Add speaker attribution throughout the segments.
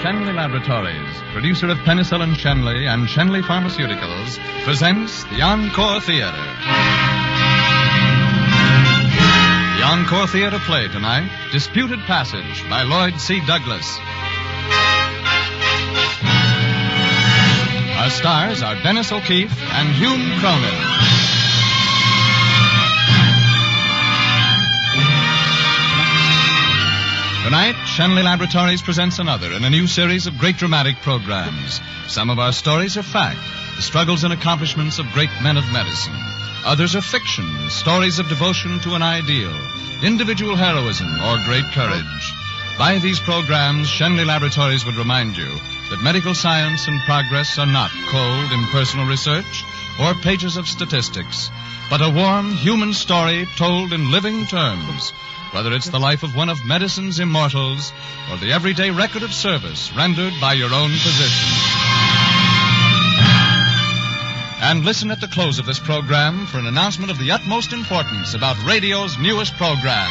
Speaker 1: Shenley Laboratories, producer of Penicillin Shenley and Shenley Pharmaceuticals, presents the Encore Theater. The Encore Theater play tonight, Disputed Passage by Lloyd C. Douglas. Our stars are Dennis O'Keefe and Hume Cronin. Tonight, Shenley Laboratories presents another in a new series of great dramatic programs. Some of our stories are fact, the struggles and accomplishments of great men of medicine. Others are fiction, stories of devotion to an ideal, individual heroism, or great courage. By these programs, Shenley Laboratories would remind you that medical science and progress are not cold, impersonal research or pages of statistics, but a warm human story told in living terms. Whether it's the life of one of medicine's immortals or the everyday record of service rendered by your own physician. And listen at the close of this program for an announcement of the utmost importance about radio's newest program.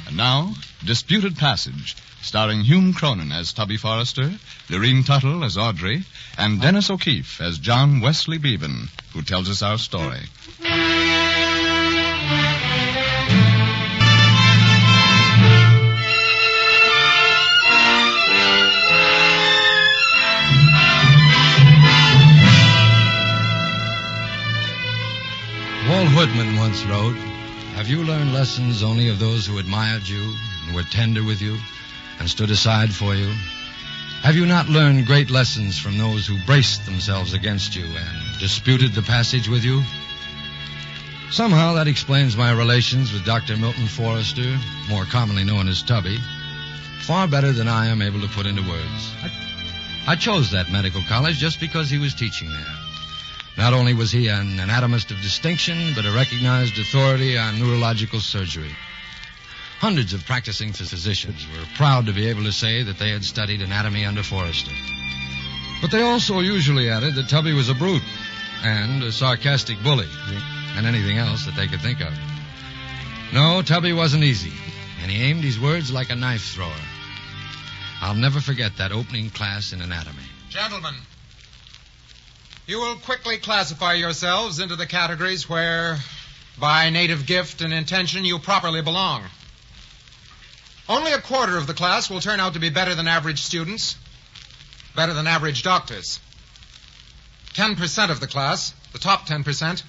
Speaker 1: And now, Disputed Passage, starring Hume Cronin as Tubby Forrester, Lorene Tuttle as Audrey, and Dennis O'Keefe as John Wesley Beavan, who tells us our story.
Speaker 2: Walt Whitman once wrote, "Have you learned lessons only of those who admired you and were tender with you and stood aside for you? Have you not learned great lessons from those who braced themselves against you and disputed the passage with you?" Somehow that explains my relations with Dr. Milton Forrester, more commonly known as Tubby, far better than I am able to put into words. I chose that medical college just because he was teaching there. Not only was he an anatomist of distinction, but a recognized authority on neurological surgery. Hundreds of practicing physicians were proud to be able to say that they had studied anatomy under Forrester. But they also usually added that Tubby was a brute and a sarcastic bully, and anything else that they could think of. No, Tubby wasn't easy, and he aimed his words like a knife thrower. I'll never forget that opening class in anatomy.
Speaker 3: Gentlemen, you will quickly classify yourselves into the categories where, by native gift and intention, you properly belong. Only a quarter of the class will turn out to be better than average students, better than average doctors. 10% of the class, the top 10%,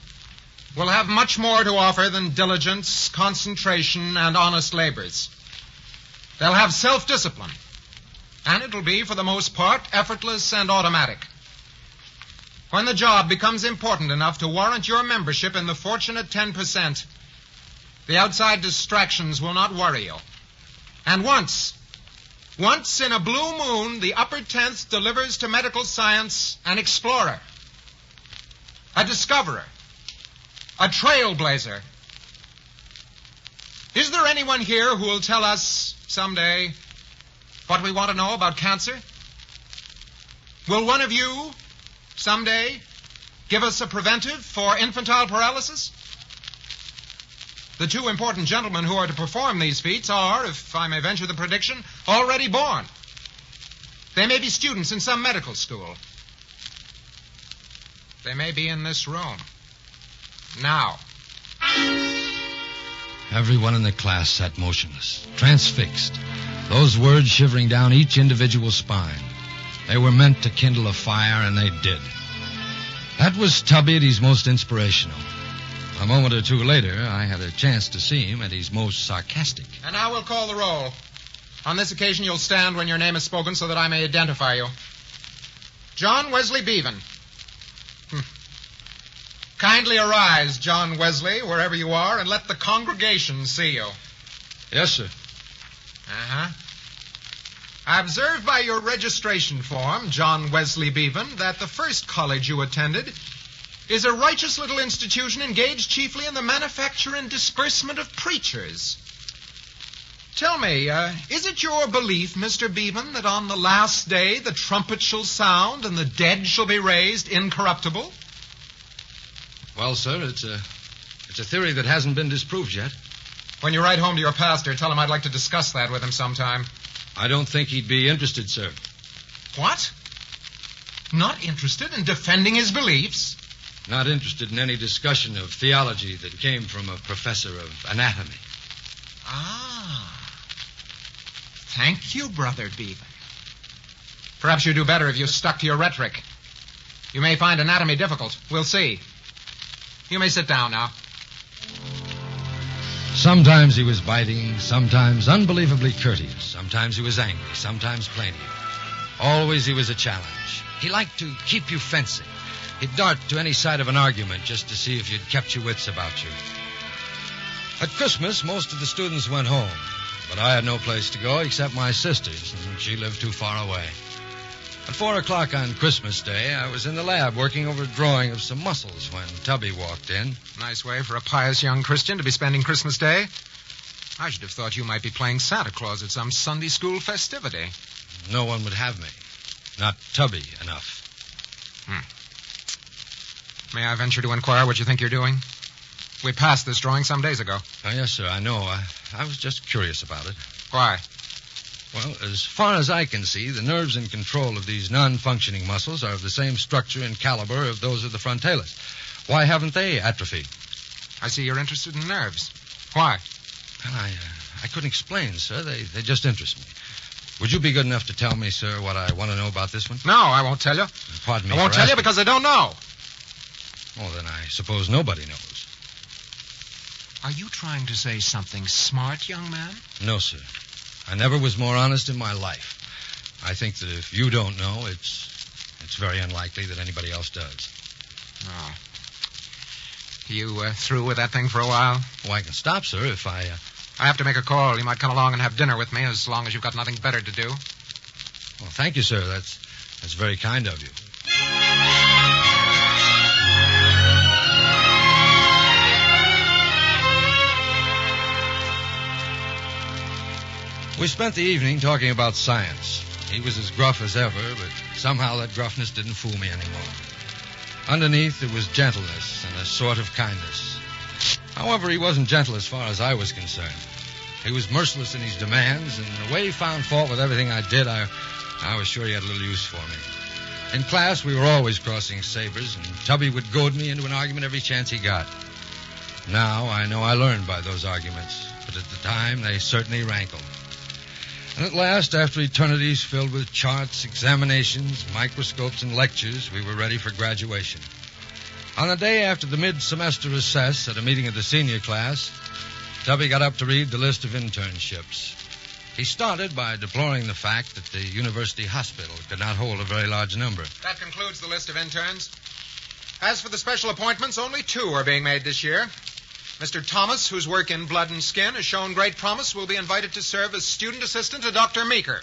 Speaker 3: will have much more to offer than diligence, concentration, and honest labors. They'll have self-discipline, and it'll be, for the most part, effortless and automatic. When the job becomes important enough to warrant your membership in the fortunate 10%, the outside distractions will not worry you. And once in a blue moon, the upper 10th delivers to medical science an explorer, a discoverer, a trailblazer. Is there anyone here who will tell us someday what we want to know about cancer? Will one of you someday give us a preventive for infantile paralysis? The two important gentlemen who are to perform these feats are, if I may venture the prediction, already born. They may be students in some medical school. They may be in this room now.
Speaker 2: Everyone in the class sat motionless, transfixed, those words shivering down each individual spine. They were meant to kindle a fire, and they did. That was Tubby at his most inspirational. A moment or two later, I had a chance to see him at his most sarcastic.
Speaker 3: And now we'll call the roll. On this occasion, you'll stand when your name is spoken so that I may identify you. John Wesley Beavan. Kindly arise, John Wesley, wherever you are, and let the congregation see you.
Speaker 2: Yes, sir.
Speaker 3: Uh-huh. I observed by your registration form, John Wesley Beavan, that the first college you attended is a righteous little institution engaged chiefly in the manufacture and disbursement of preachers. Tell me, is it your belief, Mr. Beavan, that on the last day the trumpet shall sound and the dead shall be raised incorruptible?
Speaker 2: Well, sir, it's a theory that hasn't been disproved yet.
Speaker 3: When you write home to your pastor, tell him I'd like to discuss that with him sometime.
Speaker 2: I don't think he'd be interested, sir.
Speaker 3: What? Not interested in defending his beliefs?
Speaker 2: Not interested in any discussion of theology that came from a professor of anatomy.
Speaker 3: Ah. Thank you, Brother Beavan. Perhaps you'd do better if you stuck to your rhetoric. You may find anatomy difficult. We'll see. You may sit down now.
Speaker 2: Sometimes he was biting, sometimes unbelievably courteous. Sometimes he was angry, sometimes plaintive. Always he was a challenge. He liked to keep you fencing. He'd dart to any side of an argument just to see if you'd kept your wits about you. At Christmas, most of the students went home, but I had no place to go except my sister's, and she lived too far away. At 4 o'clock on Christmas Day, I was in the lab working over a drawing of some mussels when Tubby walked in.
Speaker 3: Nice way for a pious young Christian to be spending Christmas Day. I should have thought you might be playing Santa Claus at some Sunday school festivity.
Speaker 2: No one would have me. Not Tubby enough.
Speaker 3: May I venture to inquire what you think you're doing? We passed this drawing some days ago.
Speaker 2: Oh, yes, sir, I know. I was just curious about it.
Speaker 3: Why?
Speaker 2: Well, as far as I can see, the nerves in control of these non-functioning muscles are of the same structure and caliber of those of the frontalis. Why haven't they atrophied?
Speaker 3: I see you're interested in nerves. Why?
Speaker 2: Well, I couldn't explain, sir. They just interest me. Would you be good enough to tell me, sir, what I want to know about this one?
Speaker 3: No, I won't tell you.
Speaker 2: Pardon me.
Speaker 3: I won't tell you because I don't know.
Speaker 2: Oh, then I suppose nobody knows.
Speaker 3: Are you trying to say something smart, young man?
Speaker 2: No, sir. I never was more honest in my life. I think that if you don't know, it's very unlikely that anybody else does.
Speaker 3: Oh. You through with that thing for a while?
Speaker 2: Oh, I can stop, sir, if I
Speaker 3: have to make a call. You might come along and have dinner with me as long as you've got nothing better to do.
Speaker 2: Well, thank you, sir. That's very kind of you. We spent the evening talking about science. He was as gruff as ever, but somehow that gruffness didn't fool me anymore. Underneath, there was gentleness and a sort of kindness. However, he wasn't gentle as far as I was concerned. He was merciless in his demands, and the way he found fault with everything I did, I was sure he had a little use for me. In class, we were always crossing sabers, and Tubby would goad me into an argument every chance he got. Now, I know I learned by those arguments, but at the time, they certainly rankled. And at last, after eternities filled with charts, examinations, microscopes, and lectures, we were ready for graduation. On the day after the mid-semester recess at a meeting of the senior class, Tubby got up to read the list of internships. He started by deploring the fact that the university hospital could not hold a very large number.
Speaker 3: That concludes the list of interns. As for the special appointments, only 2 are being made this year. Mr. Thomas, whose work in blood and skin has shown great promise, will be invited to serve as student assistant to Dr. Meeker.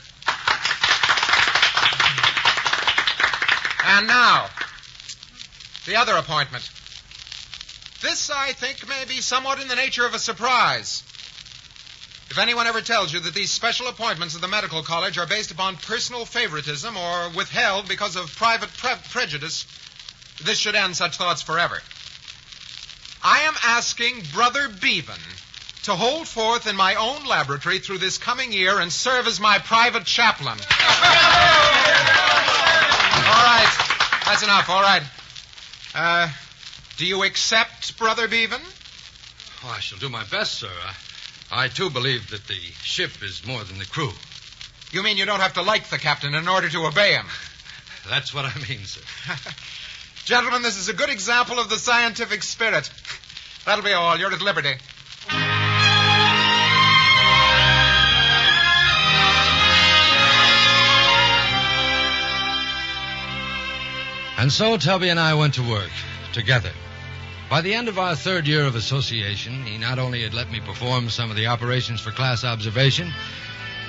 Speaker 3: And now, the other appointment. This, I think, may be somewhat in the nature of a surprise. If anyone ever tells you that these special appointments of the medical college are based upon personal favoritism or withheld because of private prejudice, this should end such thoughts forever. I am asking Brother Beavan to hold forth in my own laboratory through this coming year and serve as my private chaplain. All right. That's enough. All right. Do you accept, Brother Beavan?
Speaker 2: Oh, I shall do my best, sir. I too believe that the ship is more than the crew.
Speaker 3: You mean you don't have to like the captain in order to obey him?
Speaker 2: That's what I mean, sir.
Speaker 3: Gentlemen, this is a good example of the scientific spirit. That'll be all. You're at liberty.
Speaker 2: And so Tubby and I went to work, together. By the end of our 3rd year of association, he not only had let me perform some of the operations for class observation,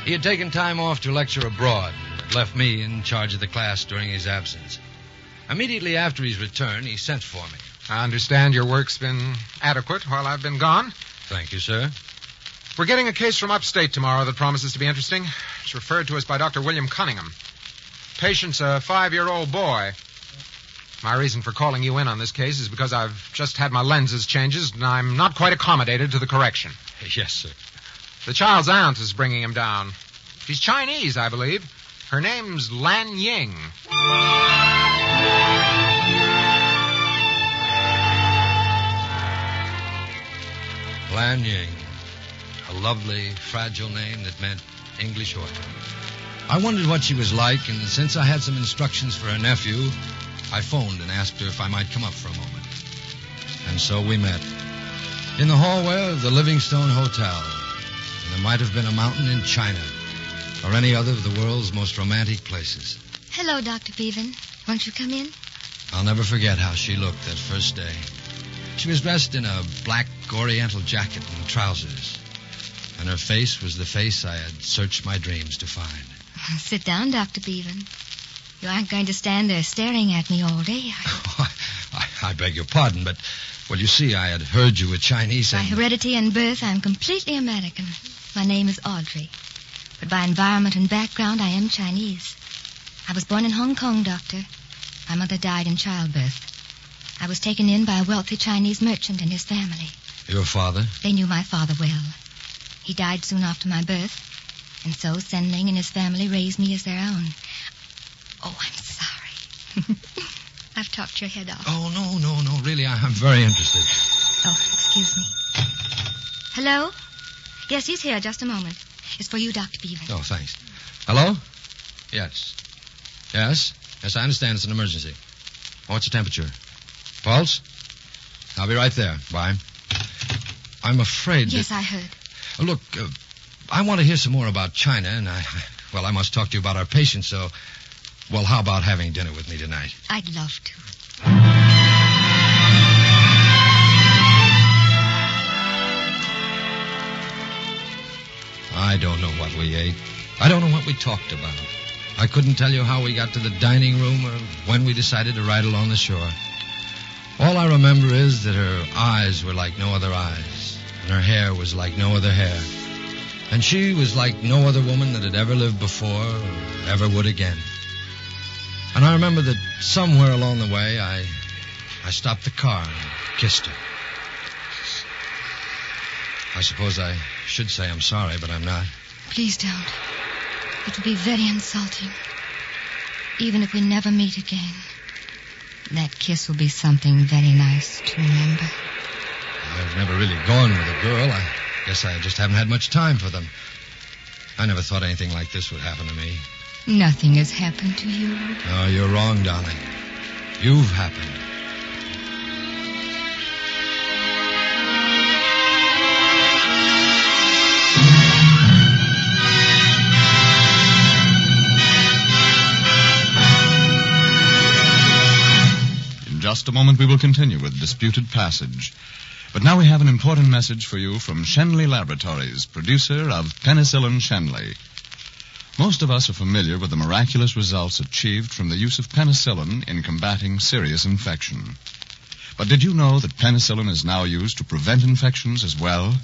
Speaker 2: he had taken time off to lecture abroad and had left me in charge of the class during his absence. Immediately after his return, he sent for me.
Speaker 3: I understand your work's been adequate while I've been gone.
Speaker 2: Thank you, sir.
Speaker 3: We're getting a case from upstate tomorrow that promises to be interesting. It's referred to us by Dr. William Cunningham. Patient's a 5-year-old boy. My reason for calling you in on this case is because I've just had my lenses changed and I'm not quite accommodated to the correction.
Speaker 2: Yes, sir.
Speaker 3: The child's aunt is bringing him down. She's Chinese, I believe. Her name's Lan Ying.
Speaker 2: Lan Ying. A lovely, fragile name that meant English orphan. I wondered what she was like, and since I had some instructions for her nephew, I phoned and asked her if I might come up for a moment. And so we met. In the hallway of the Livingstone Hotel. And there might have been a mountain in China, or any other of the world's most romantic places.
Speaker 4: Hello, Dr. Bevan. Won't you come in?
Speaker 2: I'll never forget how she looked that first day. She was dressed in a black oriental jacket and trousers. And her face was the face I had searched my dreams to find.
Speaker 4: Sit down, Dr. Bevan. You aren't going to stand there staring at me all day, are you?
Speaker 2: I beg your pardon, but, well, you see, I had heard you were Chinese.
Speaker 4: By heredity and birth, I'm completely American. My name is Audrey. But by environment and background, I am Chinese. I was born in Hong Kong, Doctor. My mother died in childbirth. I was taken in by a wealthy Chinese merchant and his family.
Speaker 2: Your father?
Speaker 4: They knew my father well. He died soon after my birth, and so Sen Ling and his family raised me as their own. Oh, I'm sorry. I've talked your head off.
Speaker 2: Oh, no, really, I'm very interested.
Speaker 4: Oh, excuse me. Hello? Yes, he's here. Just a moment. It's for you, Dr. Bevan.
Speaker 2: Oh, thanks. Hello? Yes, I understand it's an emergency. What's your temperature? Pulse? I'll be right there. Bye. I'm afraid
Speaker 4: Yes, I heard.
Speaker 2: Look, I want to hear some more about China, and I must talk to you about our patient, so, well, how about having dinner with me tonight?
Speaker 4: I'd love to.
Speaker 2: I don't know what we ate. I don't know what we talked about. I couldn't tell you how we got to the dining room or when we decided to ride along the shore. All I remember is that her eyes were like no other eyes, and her hair was like no other hair. And she was like no other woman that had ever lived before or ever would again. And I remember that somewhere along the way, I stopped the car and kissed her. I suppose I should say I'm sorry, but I'm not.
Speaker 4: Please don't. It would be very insulting. Even if we never meet again. That kiss will be something very nice to remember.
Speaker 2: I've never really gone with a girl. I guess I just haven't had much time for them. I never thought anything like this would happen to me.
Speaker 4: Nothing has happened to you.
Speaker 2: Oh, you're wrong, darling. You've happened.
Speaker 1: In just a moment, we will continue with Disputed Passage. But now we have an important message for you from Shenley Laboratories, producer of Penicillin Shenley. Most of us are familiar with the miraculous results achieved from the use of penicillin in combating serious infection. But did you know that penicillin is now used to prevent infections as well?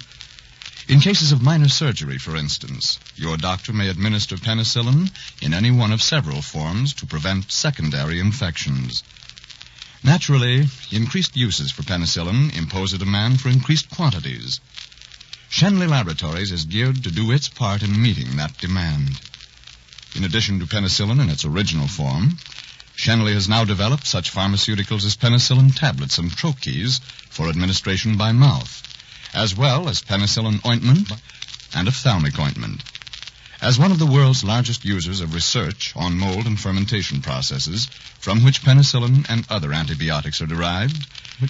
Speaker 1: In cases of minor surgery, for instance, your doctor may administer penicillin in any one of several forms to prevent secondary infections. Naturally, increased uses for penicillin impose a demand for increased quantities. Shenley Laboratories is geared to do its part in meeting that demand. In addition to penicillin in its original form, Shenley has now developed such pharmaceuticals as penicillin tablets and troches for administration by mouth, as well as penicillin ointment and ophthalmic ointment. As one of the world's largest users of research on mold and fermentation processes, from which penicillin and other antibiotics are derived,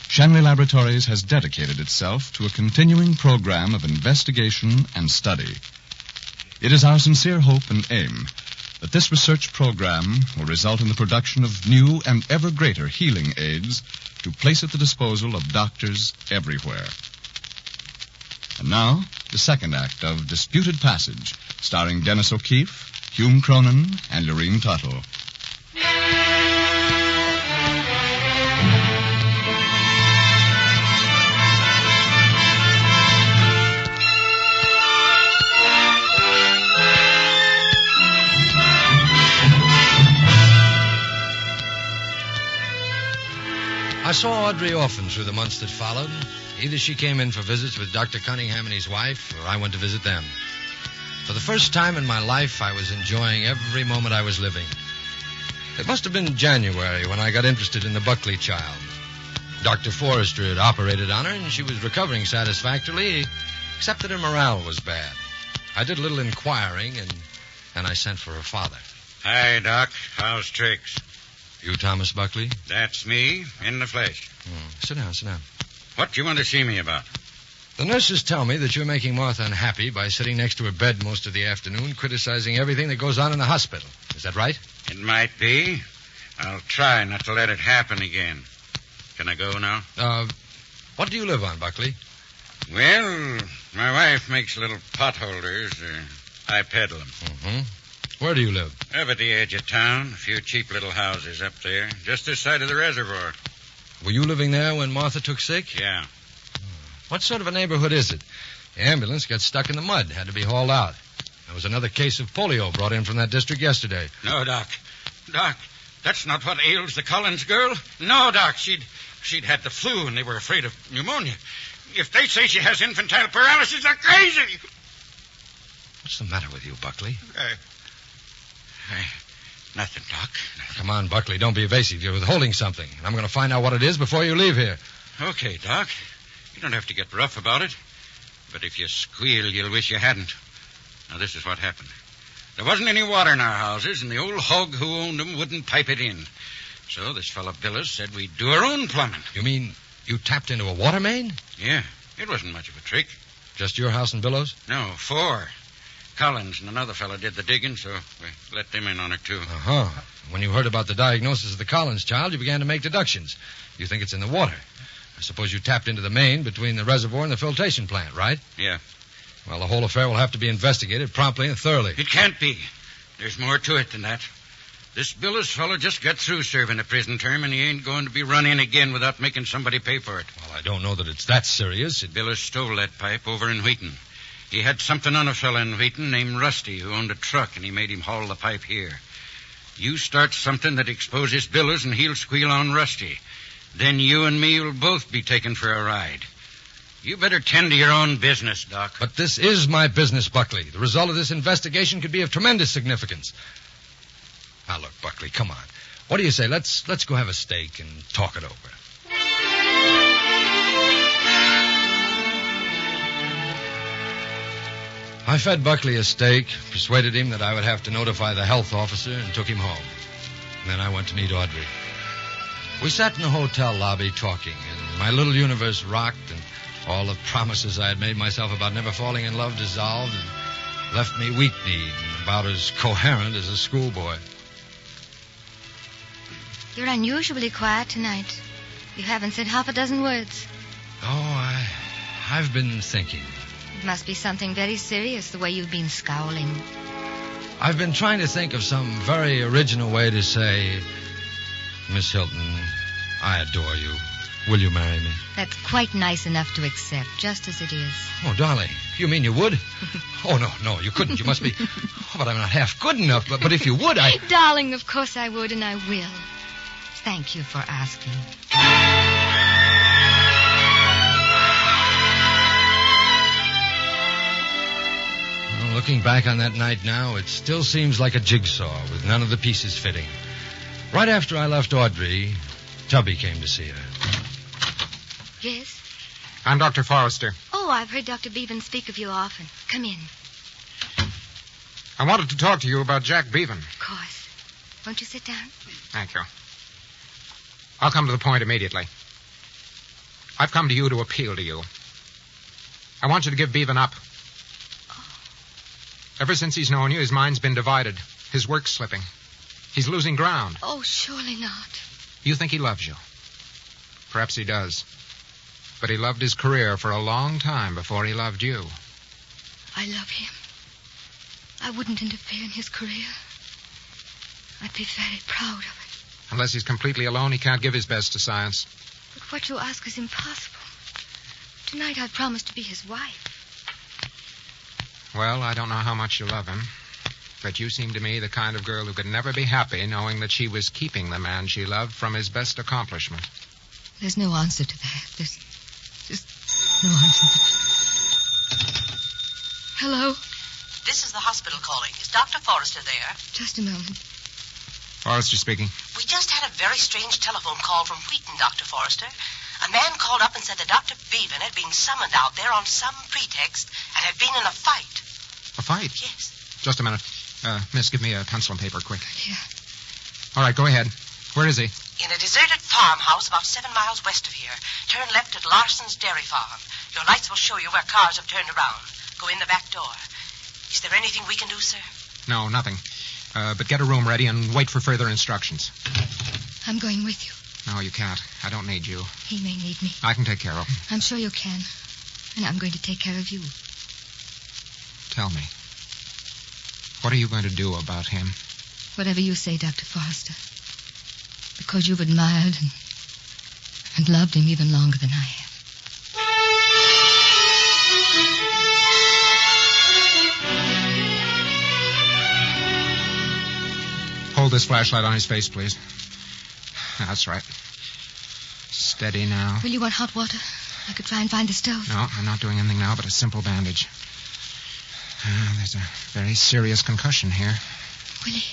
Speaker 1: Shenley Laboratories has dedicated itself to a continuing program of investigation and study. It is our sincere hope and aim that this research program will result in the production of new and ever greater healing aids to place at the disposal of doctors everywhere. And now, the second act of Disputed Passage, starring Dennis O'Keefe, Hume Cronin, and Lorene Tuttle.
Speaker 2: saw Audrey often through the months that followed. Either she came in for visits with Dr. Cunningham and his wife, or I went to visit them. For the first time in my life, I was enjoying every moment I was living. It must have been January when I got interested in the Buckley child. Dr. Forrester had operated on her, and she was recovering satisfactorily, except that her morale was bad. I did a little inquiring, and I sent for her father.
Speaker 5: Hi, Doc. How's tricks?
Speaker 2: You Thomas Buckley?
Speaker 5: That's me, in the flesh.
Speaker 2: Sit down.
Speaker 5: What do you want to see me about?
Speaker 2: The nurses tell me that you're making Martha unhappy by sitting next to her bed most of the afternoon, criticizing everything that goes on in the hospital. Is that right?
Speaker 5: It might be. I'll try not to let it happen again. Can I go now?
Speaker 2: What do you live on, Buckley?
Speaker 5: Well, my wife makes little potholders. I peddle them.
Speaker 2: Mm-hmm. Where do you live?
Speaker 5: Up at the edge of town. A few cheap little houses up there, just this side of the reservoir.
Speaker 2: Were you living there when Martha took sick?
Speaker 5: Yeah.
Speaker 2: What sort of a neighborhood is it? The ambulance got stuck in the mud, had to be hauled out. There was another case of polio brought in from that district yesterday.
Speaker 5: No, Doc. Doc, that's not what ails the Collins girl. No, Doc, she'd had the flu and they were afraid of pneumonia. If they say she has infantile paralysis, they're crazy.
Speaker 2: What's the matter with you, Buckley?
Speaker 5: Nothing, Doc. Nothing.
Speaker 2: Come on, Buckley, don't be evasive. You're withholding something. And I'm going to find out what it is before you leave here.
Speaker 5: Okay, Doc. You don't have to get rough about it. But if you squeal, you'll wish you hadn't. Now, this is what happened. There wasn't any water in our houses, and the old hog who owned them wouldn't pipe it in. So this fellow Billis said we'd do our own plumbing.
Speaker 2: You mean you tapped into a water main?
Speaker 5: Yeah. It wasn't much of a trick.
Speaker 2: Just your house and Billows?
Speaker 5: No, 4. Collins and another fellow did the digging, so we let them in on it, too.
Speaker 2: Uh-huh. When you heard about the diagnosis of the Collins child, you began to make deductions. You think it's in the water. I suppose you tapped into the main between the reservoir and the filtration plant, right?
Speaker 5: Yeah.
Speaker 2: Well, the whole affair will have to be investigated promptly and thoroughly.
Speaker 5: It can't be. There's more to it than that. This Billis fellow just got through serving a prison term, and he ain't going to be run in again without making somebody pay for it.
Speaker 2: Well, I don't know that it's that serious.
Speaker 5: Billis stole that pipe over in Wheaton. He had something on a fella in Wheaton named Rusty who owned a truck, and he made him haul the pipe here. You start something that exposes Billis, and he'll squeal on Rusty. Then you and me will both be taken for a ride. You better tend to your own business, Doc.
Speaker 2: But this is my business, Buckley. The result of this investigation could be of tremendous significance. Now, look, Buckley, come on. What do you say? Let's go have a steak and talk it over. I fed Buckley a steak, persuaded him that I would have to notify the health officer, and took him home. And then I went to meet Audrey. We sat in the hotel lobby talking, and my little universe rocked, and all the promises I had made myself about never falling in love dissolved and left me weak-kneed and about as coherent as a schoolboy.
Speaker 4: You're unusually quiet tonight. You haven't said half a dozen words.
Speaker 2: Oh, I've been thinking.
Speaker 4: It must be something very serious, the way you've been scowling.
Speaker 2: I've been trying to think of some very original way to say, Miss Hilton, I adore you. Will you marry me?
Speaker 4: That's quite nice enough to accept, just as it is.
Speaker 2: Oh, darling, you mean you would? Oh, no, you couldn't. You must be... Oh, but I'm not half good enough. But if you would, I...
Speaker 4: Darling, of course I would, and I will. Thank you for asking.
Speaker 2: Well, looking back on that night now, it still seems like a jigsaw with none of the pieces fitting. Right after I left Audrey, Tubby came to see her.
Speaker 4: Yes?
Speaker 3: I'm Dr. Forrester.
Speaker 4: Oh, I've heard Dr. Bevan speak of you often. Come in.
Speaker 3: I wanted to talk to you about Jack Bevan.
Speaker 4: Of course. Won't you sit down?
Speaker 3: Thank you. I'll come to the point immediately. I've come to you to appeal to you. I want you to give Bevan up.
Speaker 4: Oh.
Speaker 3: Ever since he's known you, his mind's been divided. His work's slipping. He's losing ground.
Speaker 4: Oh, surely not.
Speaker 3: You think he loves you. Perhaps he does. But he loved his career for a long time before he loved you.
Speaker 4: I love him. I wouldn't interfere in his career. I'd be very proud of it.
Speaker 3: Unless he's completely alone, he can't give his best to science.
Speaker 4: But what you ask is impossible. Tonight I promised to be his wife.
Speaker 3: Well, I don't know how much you love him, but you seem to me the kind of girl who could never be happy knowing that she was keeping the man she loved from his best accomplishment.
Speaker 4: There's no answer to that. There's just no answer to that. Hello?
Speaker 6: This is the hospital calling. Is Dr. Forrester there?
Speaker 4: Just a moment.
Speaker 3: Forrester speaking.
Speaker 6: We just had a very strange telephone call from Wheaton, Dr. Forrester. A man called up and said that Dr. Bevan had been summoned out there on some pretext and had been in a fight.
Speaker 3: A fight?
Speaker 6: Yes.
Speaker 3: Just a minute. Miss, give me a pencil and paper, quick.
Speaker 4: Here.
Speaker 3: All right, go ahead. Where is he?
Speaker 6: In a deserted farmhouse about 7 miles west of here. Turn left at Larson's Dairy Farm. Your lights will show you where cars have turned around. Go in the back door. Is there anything we can do, sir?
Speaker 3: No, nothing. But get a room ready and wait for further instructions.
Speaker 4: I'm going with you.
Speaker 3: No, you can't. I don't need you.
Speaker 4: He may need me.
Speaker 3: I can take care of him.
Speaker 4: I'm sure you can. And I'm going to take care of you.
Speaker 3: Tell me. What are you going to do about him?
Speaker 4: Whatever you say, Dr. Forrester. Because you've admired and loved him even longer than I have.
Speaker 3: Hold this flashlight on his face, please. That's right. Steady now.
Speaker 4: Will you want hot water? I could try and find the stove.
Speaker 3: No, I'm not doing anything now but a simple bandage. There's a very serious concussion here.
Speaker 4: Willie,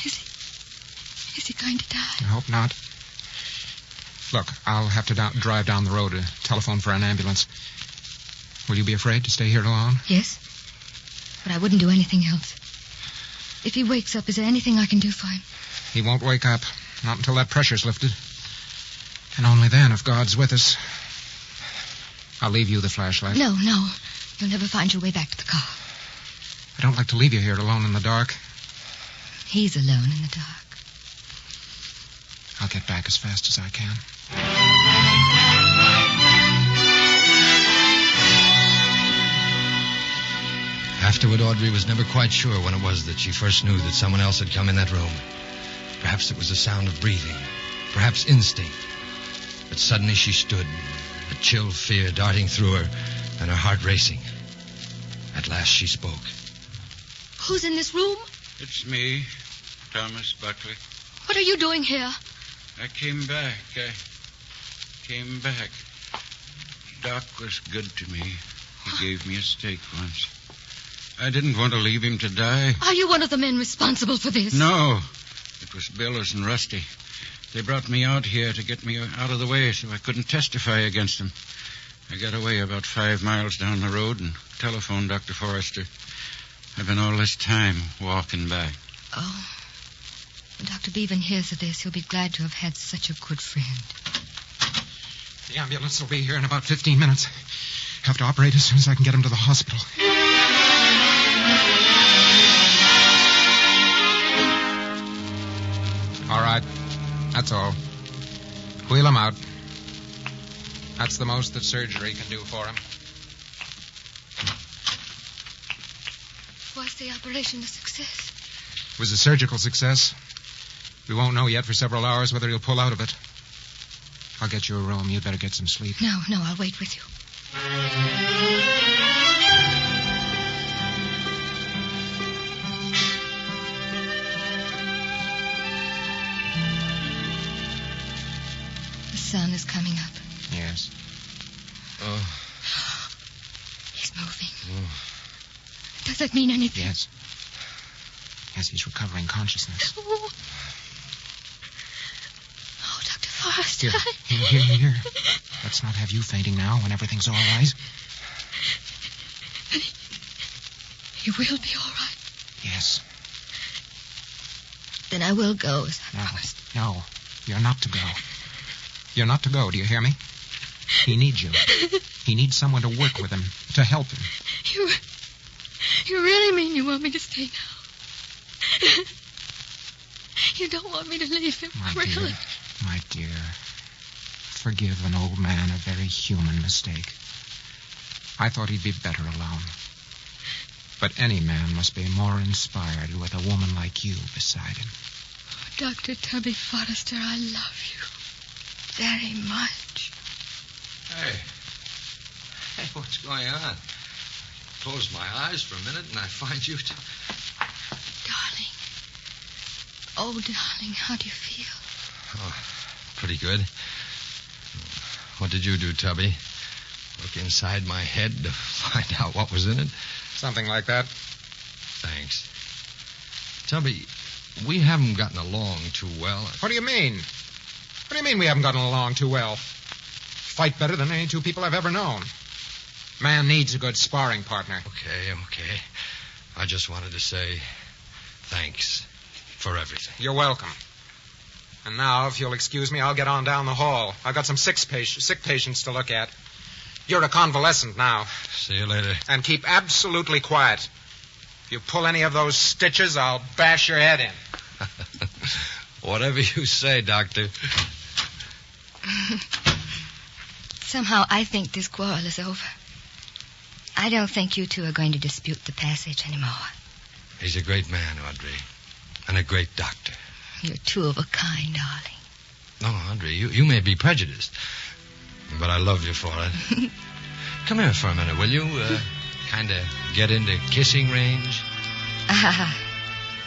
Speaker 4: is he going to die?
Speaker 3: I hope not. Look, I'll have to drive down the road to telephone for an ambulance. Will you be afraid to stay here alone?
Speaker 4: Yes, but I wouldn't do anything else. If he wakes up, is there anything I can do for him?
Speaker 3: He won't wake up. Not until that pressure's lifted. And only then, if God's with us. I'll leave you the flashlight.
Speaker 4: No. You'll never find your way back to the car.
Speaker 3: I don't like to leave you here alone in the dark.
Speaker 4: He's alone in the dark.
Speaker 3: I'll get back as fast as I can.
Speaker 2: Afterward, Audrey was never quite sure when it was that she first knew that someone else had come in that room. Perhaps it was the sound of breathing. Perhaps instinct. But suddenly she stood, a chill fear darting through her and her heart racing. At last she spoke.
Speaker 4: Who's in this room?
Speaker 5: It's me, Thomas Buckley.
Speaker 4: What are you doing here?
Speaker 5: I came back. Doc was good to me. He gave me a steak once. I didn't want to leave him to die.
Speaker 4: Are you one of the men responsible for this?
Speaker 5: No. It was Billers and Rusty. They brought me out here to get me out of the way so I couldn't testify against them. I got away about 5 miles down the road and telephoned Dr. Forrester. I've been all this time walking back.
Speaker 4: Oh. When Dr. Bevan hears of this, he'll be glad to have had such a good friend.
Speaker 3: The ambulance will be here in about 15 minutes. Have to operate as soon as I can get him to the hospital. All right. That's all. Wheel him out. That's the most that surgery can do for him.
Speaker 4: Was the operation a success?
Speaker 3: It was a surgical success. We won't know yet for several hours whether he'll pull out of it. I'll get you a room. You'd better get some sleep.
Speaker 4: No, I'll wait with you. The sun is coming up.
Speaker 3: Yes.
Speaker 2: Oh.
Speaker 4: He's moving.
Speaker 2: Oh.
Speaker 4: Does that mean anything?
Speaker 3: Yes. Yes, he's recovering consciousness.
Speaker 4: Oh, Dr. Forrester.
Speaker 3: Here. Let's not have you fainting now when everything's all right.
Speaker 4: He will be all right.
Speaker 3: Yes.
Speaker 4: Then I will go, as I promised.
Speaker 3: No, you're not to go. You're not to go, do you hear me? He needs you. He needs someone to work with him, to help him.
Speaker 4: You really mean you want me to stay now? You don't want me to leave him, really?
Speaker 3: My dear, forgive an old man a very human mistake. I thought he'd be better alone. But any man must be more inspired with a woman like you beside him.
Speaker 4: Oh, Dr. Tubby Forrester, I love you very much.
Speaker 2: Hey, what's going on? I close my eyes for a minute and I find you...
Speaker 4: Darling. Oh, darling, how do you feel?
Speaker 2: Oh, pretty good. What did you do, Tubby? Look inside my head to find out what was in it?
Speaker 3: Something like that.
Speaker 2: Thanks. Tubby, we haven't gotten along too well.
Speaker 3: What do you mean? What do you mean we haven't gotten along too well? Fight better than any two people I've ever known. Man needs a good sparring partner.
Speaker 2: Okay. I just wanted to say thanks for everything.
Speaker 3: You're welcome. And now, if you'll excuse me, I'll get on down the hall. I've got some sick patients to look at. You're a convalescent now.
Speaker 2: See you later.
Speaker 3: And keep absolutely quiet. If you pull any of those stitches, I'll bash your head in.
Speaker 2: Whatever you say, Doctor.
Speaker 4: Somehow I think this quarrel is over. I don't think you two are going to dispute the passage anymore.
Speaker 2: He's a great man, Audrey. And a great doctor.
Speaker 4: You're two of a kind, darling.
Speaker 2: No, Audrey, you may be prejudiced. But I love you for it. Come here for a minute, will you? Kind of get into kissing range?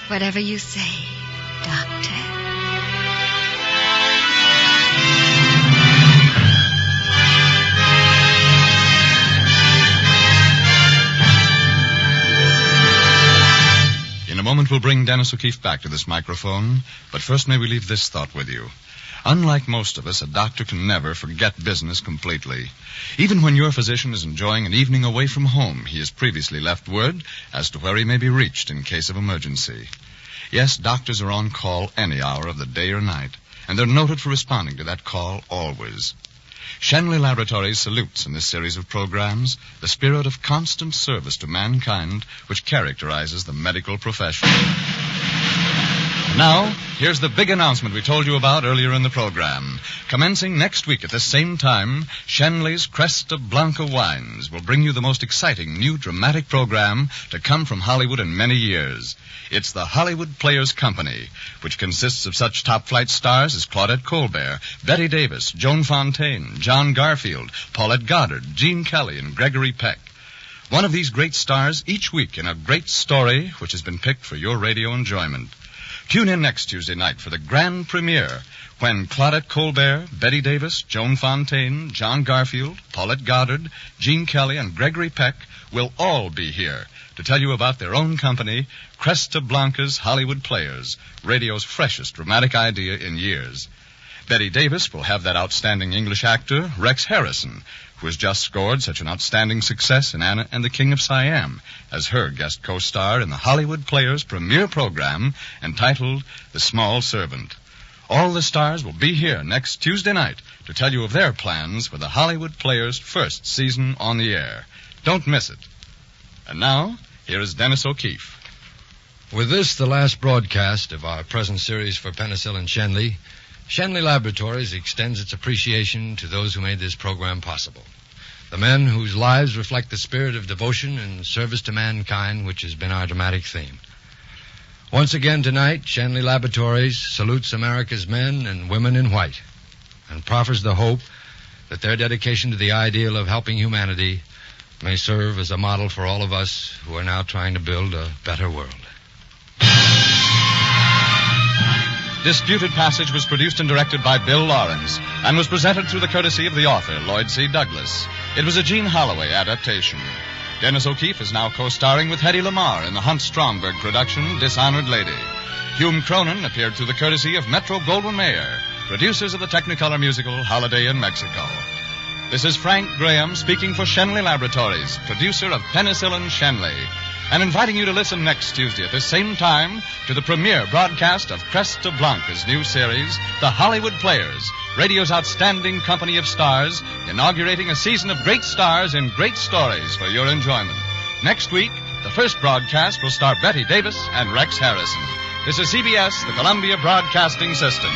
Speaker 4: Whatever you say, Doctor.
Speaker 1: In a moment, we'll bring Dennis O'Keefe back to this microphone, but first may we leave this thought with you. Unlike most of us, a doctor can never forget business completely. Even when your physician is enjoying an evening away from home, he has previously left word as to where he may be reached in case of emergency. Yes, doctors are on call any hour of the day or night, and they're noted for responding to that call always. Shenley Laboratories salutes in this series of programs the spirit of constant service to mankind which characterizes the medical profession. Now, here's the big announcement we told you about earlier in the program. Commencing next week at the same time, Shenley's Cresta Blanca Wines will bring you the most exciting new dramatic program to come from Hollywood in many years. It's the Hollywood Players Company, which consists of such top-flight stars as Claudette Colbert, Bette Davis, Joan Fontaine, John Garfield, Paulette Goddard, Gene Kelly, and Gregory Peck. One of these great stars each week in a great story which has been picked for your radio enjoyment. Tune in next Tuesday night for the grand premiere when Claudette Colbert, Bette Davis, Joan Fontaine, John Garfield, Paulette Goddard, Gene Kelly, and Gregory Peck will all be here to tell you about their own company, Cresta Blanca's Hollywood Players, radio's freshest dramatic idea in years. Bette Davis will have that outstanding English actor, Rex Harrison, who has just scored such an outstanding success in Anna and the King of Siam, as her guest co-star in the Hollywood Players premiere program entitled The Small Servant. All the stars will be here next Tuesday night to tell you of their plans for the Hollywood Players' first season on the air. Don't miss it. And now, here is Dennis O'Keefe.
Speaker 2: With this, the last broadcast of our present series for Penicillin Shenley, Shenley Laboratories extends its appreciation to those who made this program possible. The men whose lives reflect the spirit of devotion and service to mankind, which has been our dramatic theme. Once again tonight, Shenley Laboratories salutes America's men and women in white and proffers the hope that their dedication to the ideal of helping humanity may serve as a model for all of us who are now trying to build a better world.
Speaker 1: Disputed Passage was produced and directed by Bill Lawrence and was presented through the courtesy of the author, Lloyd C. Douglas. It was a Gene Holloway adaptation. Dennis O'Keefe is now co-starring with Hedy Lamarr in the Hunt Stromberg production, Dishonored Lady. Hume Cronin appeared through the courtesy of Metro-Goldwyn-Mayer, producers of the Technicolor musical Holiday in Mexico. This is Frank Graham speaking for Shenley Laboratories, producer of Penicillin Shenley, and inviting you to listen next Tuesday at the same time to the premiere broadcast of Cresta Blanca's new series, The Hollywood Players, radio's outstanding company of stars, inaugurating a season of great stars in great stories for your enjoyment. Next week, the first broadcast will star Bette Davis and Rex Harrison. This is CBS, the Columbia Broadcasting System.